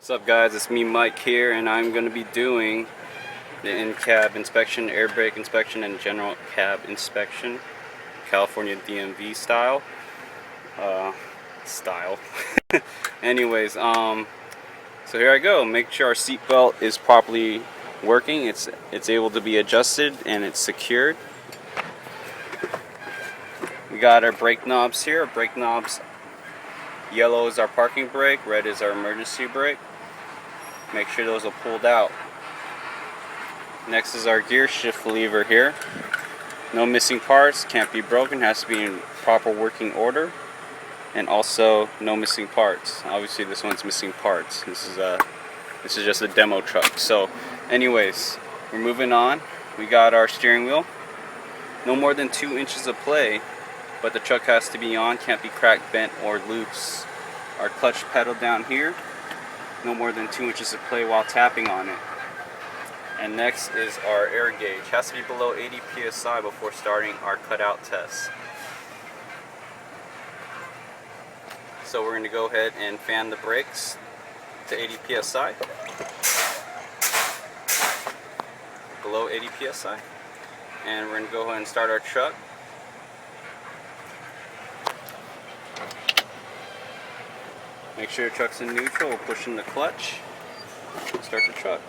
What's up guys, it's me Mike here, and I'm going to be doing the in-cab inspection, air brake inspection, and general cab inspection, California DMV style. Anyways, so here I go. Make sure our seatbelt is properly working, it's able to be adjusted, and it's secured. We got our brake knobs here. Our brake knobs, yellow is our parking brake, red is our emergency brake. Make sure those are pulled out. Next is our gear shift lever here. No missing parts, can't be broken, has to be in proper working order. And also no missing parts. Obviously this one's missing parts. This is just a demo truck. So anyways, we're moving on. We got our steering wheel. No more than 2 inches of play, but the truck has to be on, can't be cracked, bent, or loose. Our clutch pedal down here. No more than 2 inches of play while tapping on it. And next is our air gauge. Has to be below 80 psi before starting our cutout test. So we're going to go ahead and fan the brakes to 80 psi. Below 80 psi. And we're going to go ahead and start our truck. Make sure your truck's in neutral. We're pushing the clutch. Start the truck.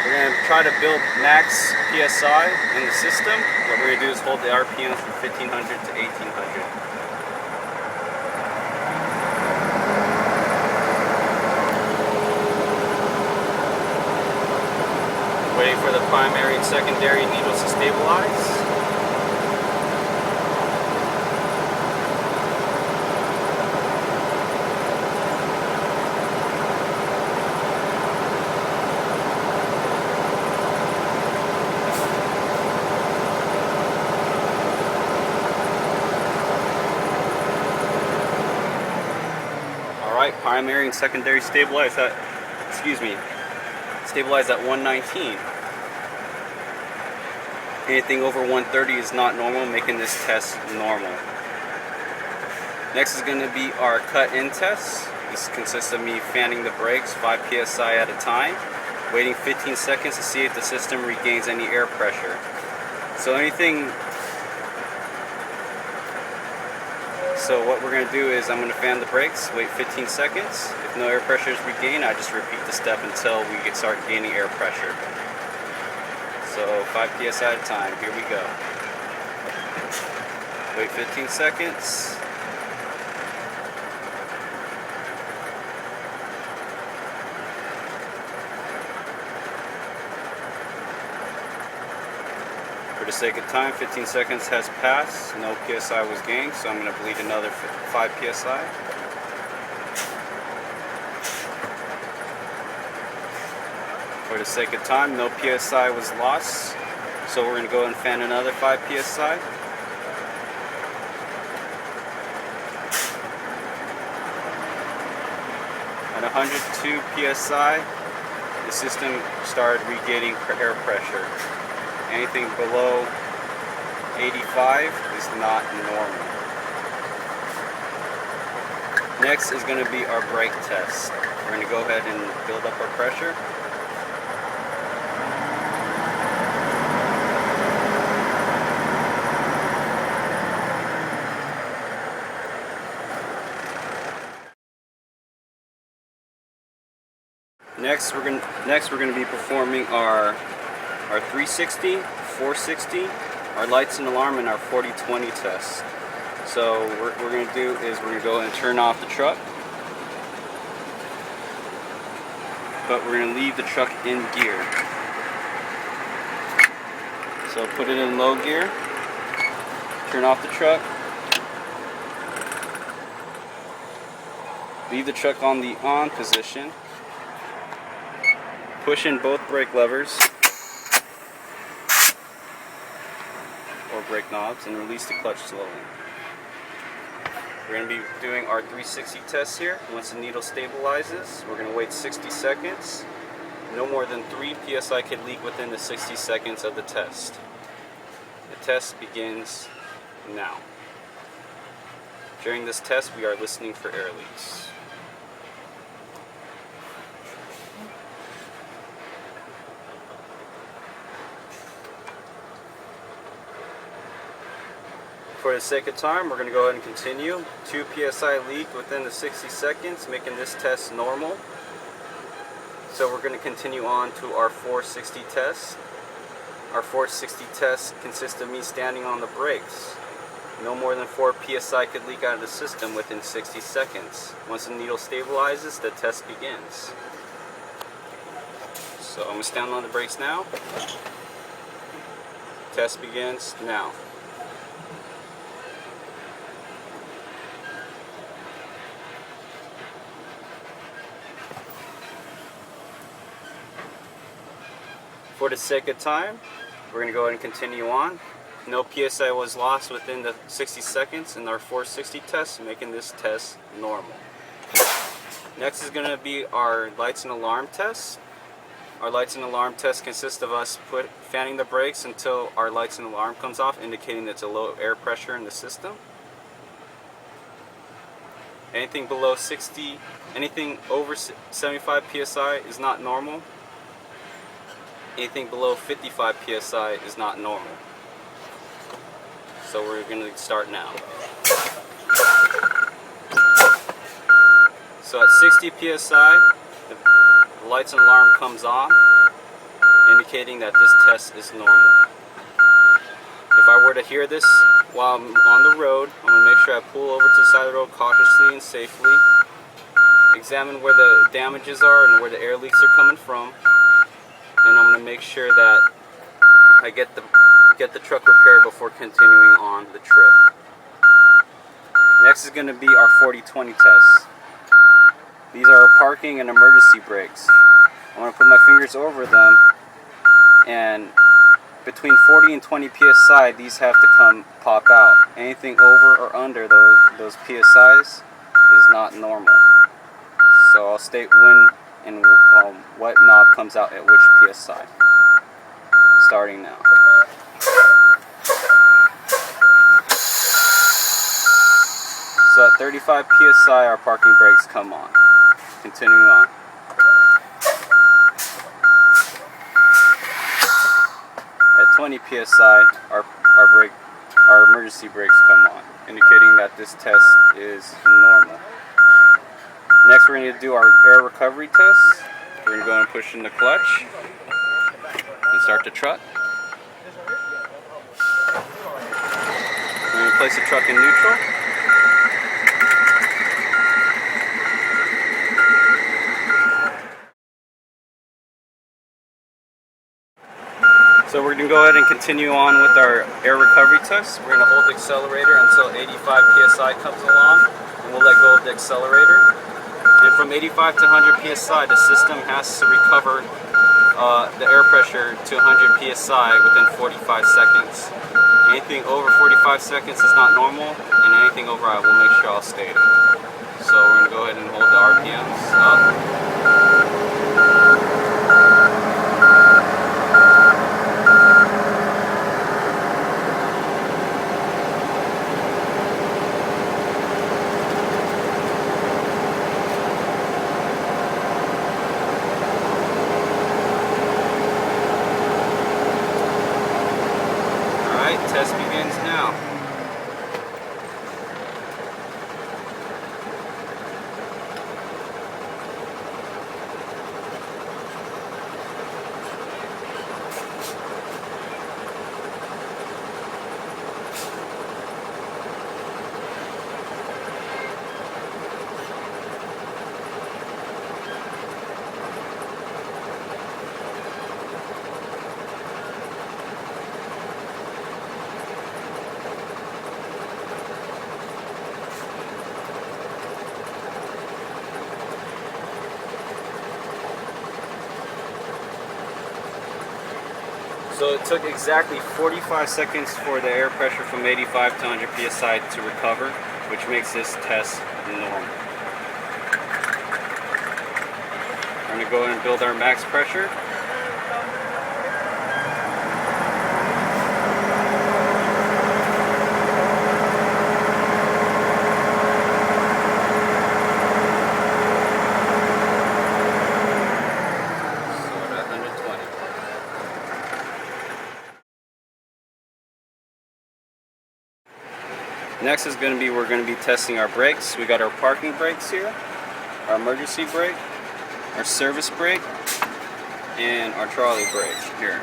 We're going to try to build max PSI in the system. What we're going to do is hold the RPM from 1500 to 1800. Waiting for the primary and secondary needles to stabilize. Alright, primary and secondary stabilized at, stabilized at 119. Anything over 130 is not normal, making this test normal. Next is going to be our cut-in test. This consists of me fanning the brakes 5 psi at a time, waiting 15 seconds to see if the system regains any air pressure. So what we're going to do is I'm going to fan the brakes, wait 15 seconds. If no air pressure is regained, I just repeat the step until we start gaining air pressure. So 5 psi at a time, here we go. Wait 15 seconds. For the sake of time, 15 seconds has passed, no PSI was gained, so I'm going to bleed another 5 PSI. For the sake of time, no PSI was lost, so we're going to go and fan another 5 PSI. At 102 PSI, the system started regaining air pressure. Anything below 85 is not normal. Next is going to be our brake test. We're going to go ahead and build up our pressure. Next we're going to be performing our 360, 460, our lights and alarm, and our 40-20 test. So what we're going to do is we're going to go and turn off the truck, but we're going to leave the truck in gear. So put it in low gear, turn off the truck, leave the truck on the on position, push in both brake levers or brake knobs, and release the clutch slowly. We're going to be doing our 360 test here. Once the needle stabilizes, we're going to wait 60 seconds. No more than 3 psi can leak within the 60 seconds of the test. The test begins now. During this test, we are listening for air leaks. For the sake of time, we're going to go ahead and continue. 2 psi leak within the 60 seconds, making this test normal. So we're going to continue on to our 460 test. Our 460 test consists of me standing on the brakes. No more than 4 psi could leak out of the system within 60 seconds. Once the needle stabilizes, the test begins. So I'm going to stand on the brakes now. Test begins now. For the sake of time, we're going to go ahead and continue on. No PSI was lost within the 60 seconds in our 460 test, making this test normal. Next is going to be our lights and alarm test. Our lights and alarm test consists of us fanning the brakes until our lights and alarm comes off, indicating that it's a low air pressure in the system. Anything below 60, anything over 75 PSI is not normal. Anything below 55 PSI is not normal. So we're going to start now. So at 60 PSI, the lights and alarm comes on, indicating that this test is normal. If I were to hear this while I'm on the road, I'm going to make sure I pull over to the side of the road cautiously and safely, examine where the damages are and where the air leaks are coming from, and I'm going to make sure that I get the truck repaired before continuing on the trip. Next is going to be our 40-20 test. These are our parking and emergency brakes. I'm going to put my fingers over them, and between 40 and 20 psi, these have to pop out. Anything over or under those psi's is not normal. So I'll state when and what knob comes out at which psi. Starting now. So at 35 psi, our parking brakes come on. Continuing on. At 20 psi, our emergency brakes come on, indicating that this test is normal. Next, we're going to do our air recovery test. We're going to go and push in the clutch and start the truck. We're going to place the truck in neutral. So we're going to go ahead and continue on with our air recovery test. We're going to hold the accelerator until 85 psi comes along, and we'll let go of the accelerator. And from 85 to 100 psi, the system has to recover the air pressure to 100 psi within 45 seconds. Anything over 45 seconds is not normal, and anything over, I will make sure I'll state it. So we're going to go ahead and hold the RPMs up. Test begins now. So it took exactly 45 seconds for the air pressure from 85 to 100 psi to recover, which makes this test normal. We're going to go ahead and build our max pressure. Next is we're going to be testing our brakes. We got our parking brakes here, our emergency brake, our service brake, and our trolley brake here.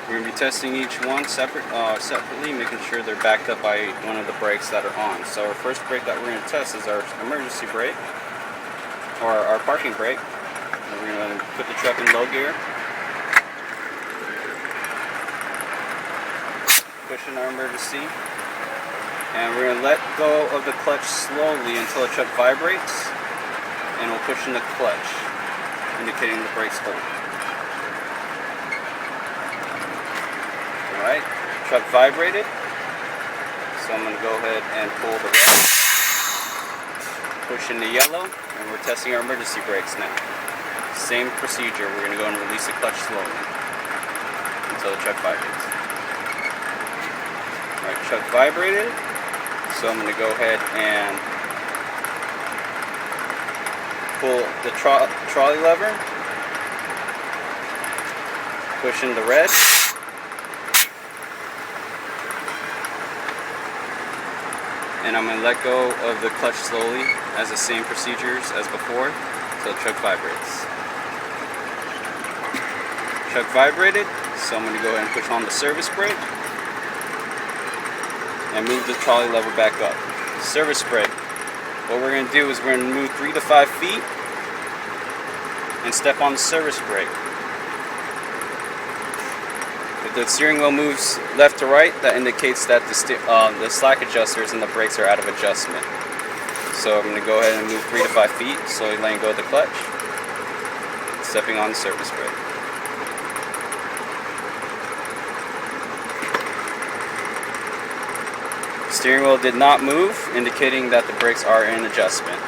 We're going to be testing each one separately, making sure they're backed up by one of the brakes that are on. So our first brake that we're going to test is our emergency brake, or our parking brake. And we're going to put the truck in low gear, push in our emergency, and we're going to let go of the clutch slowly until the truck vibrates, and we'll push in the clutch, indicating the brake's hold. Alright, truck vibrated, so I'm going to go ahead and pull the red, push in the yellow, and we're testing our emergency brakes now. Same procedure, we're going to go and release the clutch slowly until the truck vibrates. Alright, truck vibrated, so I'm going to go ahead and pull the trolley lever, push in the red, and I'm going to let go of the clutch slowly as the same procedures as before until the truck vibrates. Truck vibrated, so I'm going to go ahead and push on the service brake and move the trolley lever back up. Service brake. What we're going to do is we're going to move 3 to 5 feet and step on the service brake. If the steering wheel moves left to right, that indicates that the slack adjusters and the brakes are out of adjustment. So I'm going to go ahead and move 3 to 5 feet, slowly letting go of the clutch, stepping on the service brake. The steering wheel did not move, indicating that the brakes are in adjustment.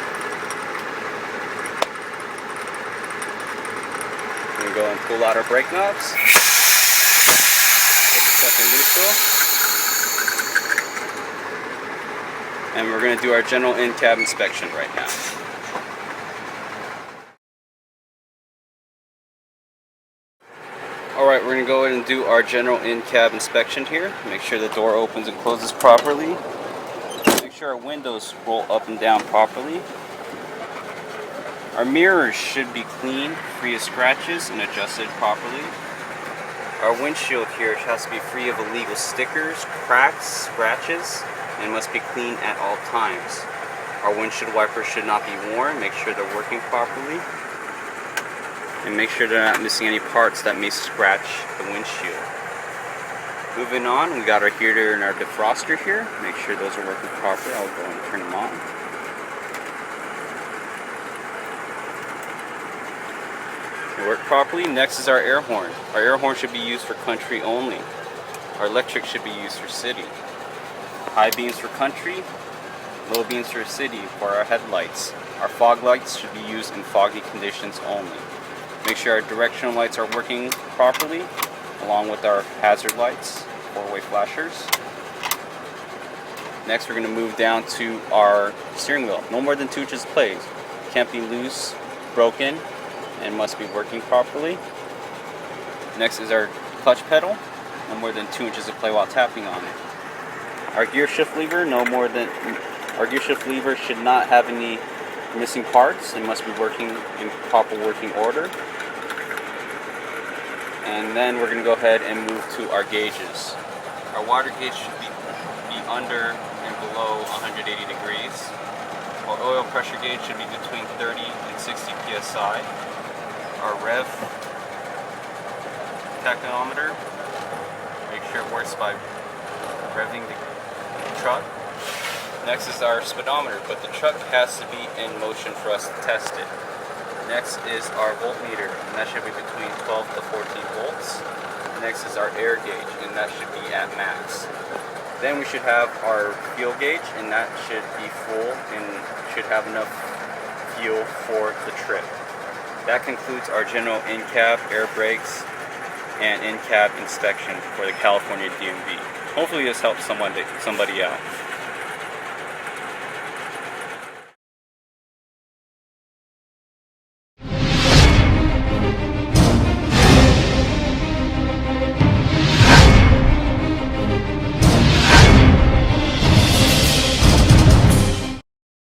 We're going to go and pull out our brake knobs. Neutral, and we're going to do our general in-cab inspection right now. Alright, we're going to go ahead and do our general in-cab inspection here. Make sure the door opens and closes properly. Make sure our windows roll up and down properly. Our mirrors should be clean, free of scratches, and adjusted properly. Our windshield here has to be free of illegal stickers, cracks, scratches, and must be clean at all times. Our windshield wipers should not be worn. Make sure they're working properly. And make sure they're not missing any parts that may scratch the windshield. Moving on, we got our heater and our defroster here. Make sure those are working properly. I'll go and turn them on. Work properly. Next is our air horn. Our air horn should be used for country only. Our electric should be used for city. High beams for country, low beams for city for our headlights. Our fog lights should be used in foggy conditions only. Make sure our directional lights are working properly, along with our hazard lights, four-way flashers. Next, we're going to move down to our steering wheel. No more than 2 inches of play. Can't be loose, broken, and must be working properly. Next is our clutch pedal. No more than 2 inches of play while tapping on it. Our gear shift lever, our gear shift lever should not have any missing parts and must be working in proper working order. And then we're going to go ahead and move to our gauges. Our water gauge should be under and below 180 degrees. Our oil pressure gauge should be between 30 and 60 psi. Our rev tachometer, make sure it works by revving the truck. Next is our speedometer, but the truck has to be in motion for us to test it. Next is our voltmeter, and that should be between 12 to 14 volts. Next is our air gauge, and that should be at max. Then we should have our fuel gauge, and that should be full and should have enough fuel for the trip. That concludes our general in-cab air brakes and in-cab inspection for the California DMV. Hopefully this helps somebody out.